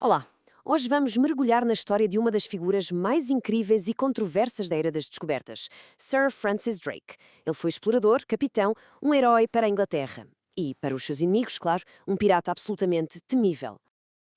Olá! Hoje vamos mergulhar na história de uma das figuras mais incríveis e controversas da Era das Descobertas, Sir Francis Drake. Ele foi explorador, capitão, um herói para a Inglaterra. E, para os seus inimigos, claro, um pirata absolutamente temível.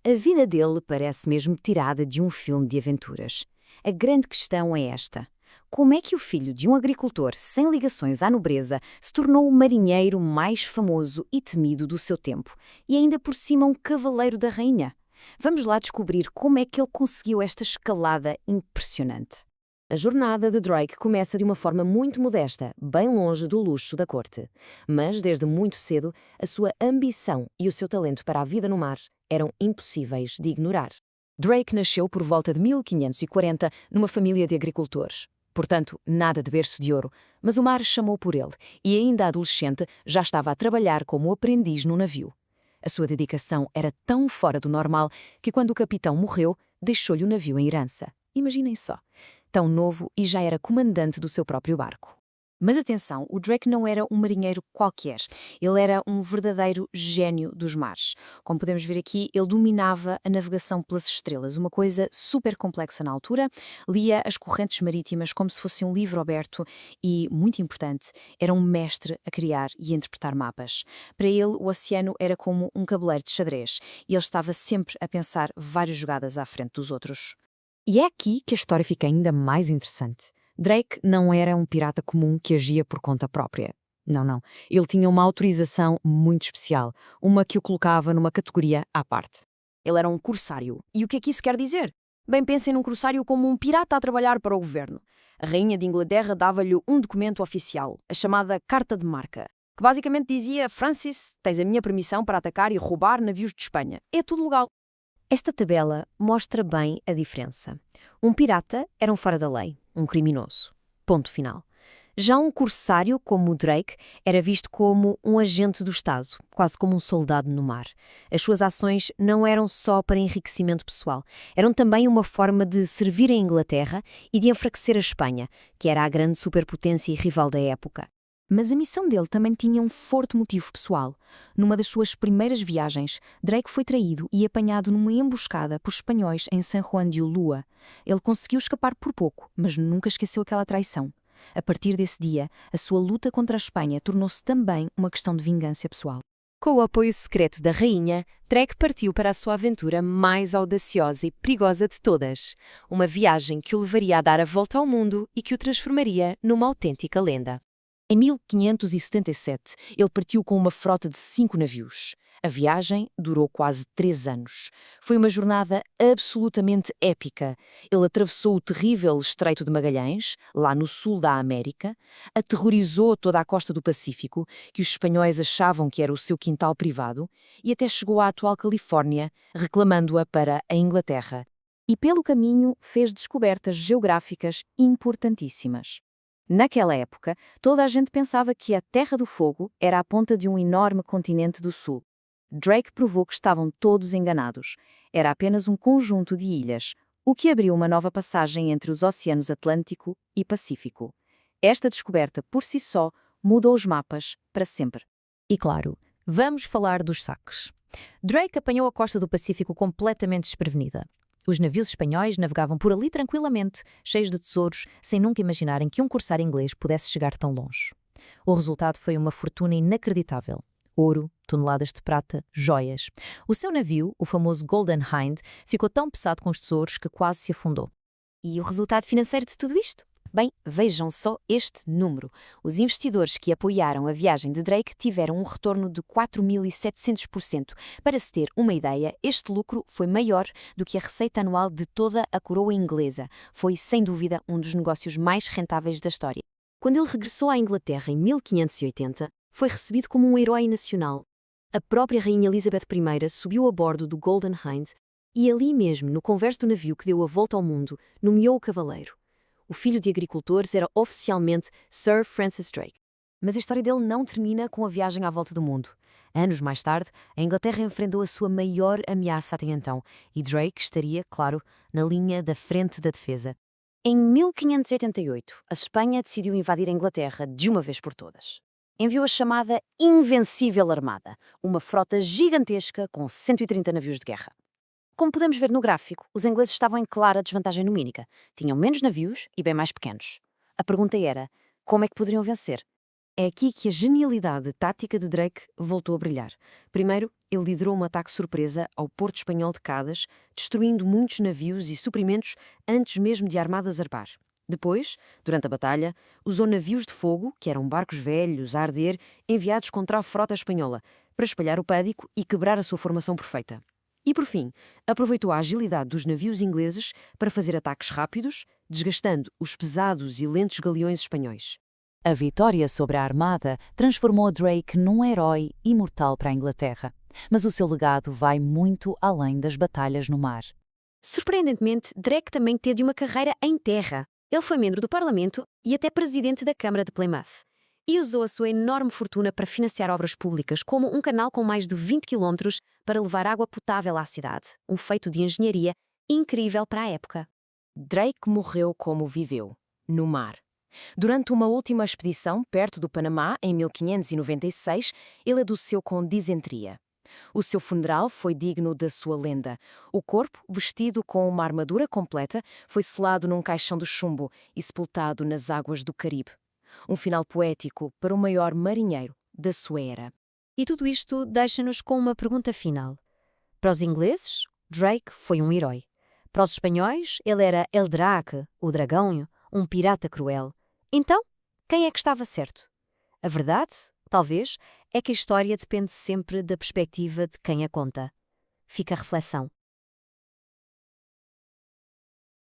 A vida dele parece mesmo tirada de um filme de aventuras. A grande questão é esta: como é que o filho de um agricultor sem ligações à nobreza se tornou o marinheiro mais famoso e temido do seu tempo, e ainda por cima um cavaleiro da rainha? Vamos lá descobrir como é que ele conseguiu esta escalada impressionante. A jornada de Drake começa de uma forma muito modesta, bem longe do luxo da corte. Mas, desde muito cedo, a sua ambição e o seu talento para a vida no mar eram impossíveis de ignorar. Drake nasceu por volta de 1540 numa família de agricultores. Portanto, nada de berço de ouro, mas o mar chamou por ele e, ainda adolescente, já estava a trabalhar como aprendiz no navio. A sua dedicação era tão fora do normal que, quando o capitão morreu, deixou-lhe o navio em herança. Imaginem só. Tão novo e já era comandante do seu próprio barco. Mas atenção, o Drake não era um marinheiro qualquer. Ele era um verdadeiro gênio dos mares. Como podemos ver aqui, ele dominava a navegação pelas estrelas, uma coisa super complexa na altura. Lia as correntes marítimas como se fosse um livro aberto e, muito importante, era um mestre a criar e a interpretar mapas. Para ele, o oceano era como um tabuleiro de xadrez e ele estava sempre a pensar várias jogadas à frente dos outros. E é aqui que a história fica ainda mais interessante. Drake não era um pirata comum que agia por conta própria. Não, não. Ele tinha uma autorização muito especial, uma que o colocava numa categoria à parte. Ele era um corsário. E o que é que isso quer dizer? Bem, pensem num corsário como um pirata a trabalhar para o governo. A rainha de Inglaterra dava-lhe um documento oficial, a chamada Carta de Marca, que basicamente dizia: Francis, tens a minha permissão para atacar e roubar navios de Espanha. É tudo legal. Esta tabela mostra bem a diferença. Um pirata era um fora da lei, um criminoso. Ponto final. Já um corsário, como o Drake, era visto como um agente do Estado, quase como um soldado no mar. As suas ações não eram só para enriquecimento pessoal, eram também uma forma de servir a Inglaterra e de enfraquecer a Espanha, que era a grande superpotência e rival da época. Mas a missão dele também tinha um forte motivo pessoal. Numa das suas primeiras viagens, Drake foi traído e apanhado numa emboscada por espanhóis em San Juan de Ulúa. Ele conseguiu escapar por pouco, mas nunca esqueceu aquela traição. A partir desse dia, a sua luta contra a Espanha tornou-se também uma questão de vingança pessoal. Com o apoio secreto da rainha, Drake partiu para a sua aventura mais audaciosa e perigosa de todas. Uma viagem que o levaria a dar a volta ao mundo e que o transformaria numa autêntica lenda. Em 1577, ele partiu com uma frota de 5 navios. A viagem durou quase 3 anos. Foi uma jornada absolutamente épica. Ele atravessou o terrível Estreito de Magalhães, lá no sul da América, aterrorizou toda a costa do Pacífico, que os espanhóis achavam que era o seu quintal privado, e até chegou à atual Califórnia, reclamando-a para a Inglaterra. E pelo caminho fez descobertas geográficas importantíssimas. Naquela época, toda a gente pensava que a Terra do Fogo era a ponta de um enorme continente do sul. Drake provou que estavam todos enganados. Era apenas um conjunto de ilhas, o que abriu uma nova passagem entre os oceanos Atlântico e Pacífico. Esta descoberta, por si só, mudou os mapas para sempre. E claro, vamos falar dos saques. Drake apanhou a costa do Pacífico completamente desprevenida. Os navios espanhóis navegavam por ali tranquilamente, cheios de tesouros, sem nunca imaginarem que um corsário inglês pudesse chegar tão longe. O resultado foi uma fortuna inacreditável. Ouro, toneladas de prata, joias. O seu navio, o famoso Golden Hind, ficou tão pesado com os tesouros que quase se afundou. E o resultado financeiro de tudo isto? Bem, vejam só este número. Os investidores que apoiaram a viagem de Drake tiveram um retorno de 4.700%. Para se ter uma ideia, este lucro foi maior do que a receita anual de toda a coroa inglesa. Foi, sem dúvida, um dos negócios mais rentáveis da história. Quando ele regressou à Inglaterra em 1580, foi recebido como um herói nacional. A própria Rainha Elizabeth I subiu a bordo do Golden Hind e ali mesmo, no convés do navio que deu a volta ao mundo, nomeou o cavaleiro. O filho de agricultores era oficialmente Sir Francis Drake. Mas a história dele não termina com a viagem à volta do mundo. Anos mais tarde, a Inglaterra enfrentou a sua maior ameaça até então, e Drake estaria, claro, na linha da frente da defesa. Em 1588, a Espanha decidiu invadir a Inglaterra de uma vez por todas. Enviou a chamada Invencível Armada, uma frota gigantesca com 130 navios de guerra. Como podemos ver no gráfico, os ingleses estavam em clara desvantagem numérica. Tinham menos navios e bem mais pequenos. A pergunta era, como é que poderiam vencer? É aqui que a genialidade tática de Drake voltou a brilhar. Primeiro, ele liderou um ataque surpresa ao porto espanhol de Cádiz, destruindo muitos navios e suprimentos antes mesmo de a armada zarpar. Depois, durante a batalha, usou navios de fogo, que eram barcos velhos a arder, enviados contra a frota espanhola, para espalhar o pânico e quebrar a sua formação perfeita. E, por fim, aproveitou a agilidade dos navios ingleses para fazer ataques rápidos, desgastando os pesados e lentos galeões espanhóis. A vitória sobre a Armada transformou Drake num herói imortal para a Inglaterra, mas o seu legado vai muito além das batalhas no mar. Surpreendentemente, Drake também teve uma carreira em terra. Ele foi membro do Parlamento e até presidente da Câmara de Plymouth. E usou a sua enorme fortuna para financiar obras públicas, como um canal com mais de 20 quilómetros para levar água potável à cidade, um feito de engenharia incrível para a época. Drake morreu como viveu, no mar. Durante uma última expedição perto do Panamá, em 1596, ele adoeceu com disenteria. O seu funeral foi digno da sua lenda. O corpo, vestido com uma armadura completa, foi selado num caixão de chumbo e sepultado nas águas do Caribe. Um final poético para o maior marinheiro da sua era. E tudo isto deixa-nos com uma pergunta final. Para os ingleses, Drake foi um herói. Para os espanhóis, ele era El Draque, o dragão, um pirata cruel. Então, quem é que estava certo? A verdade, talvez, é que a história depende sempre da perspectiva de quem a conta. Fica a reflexão.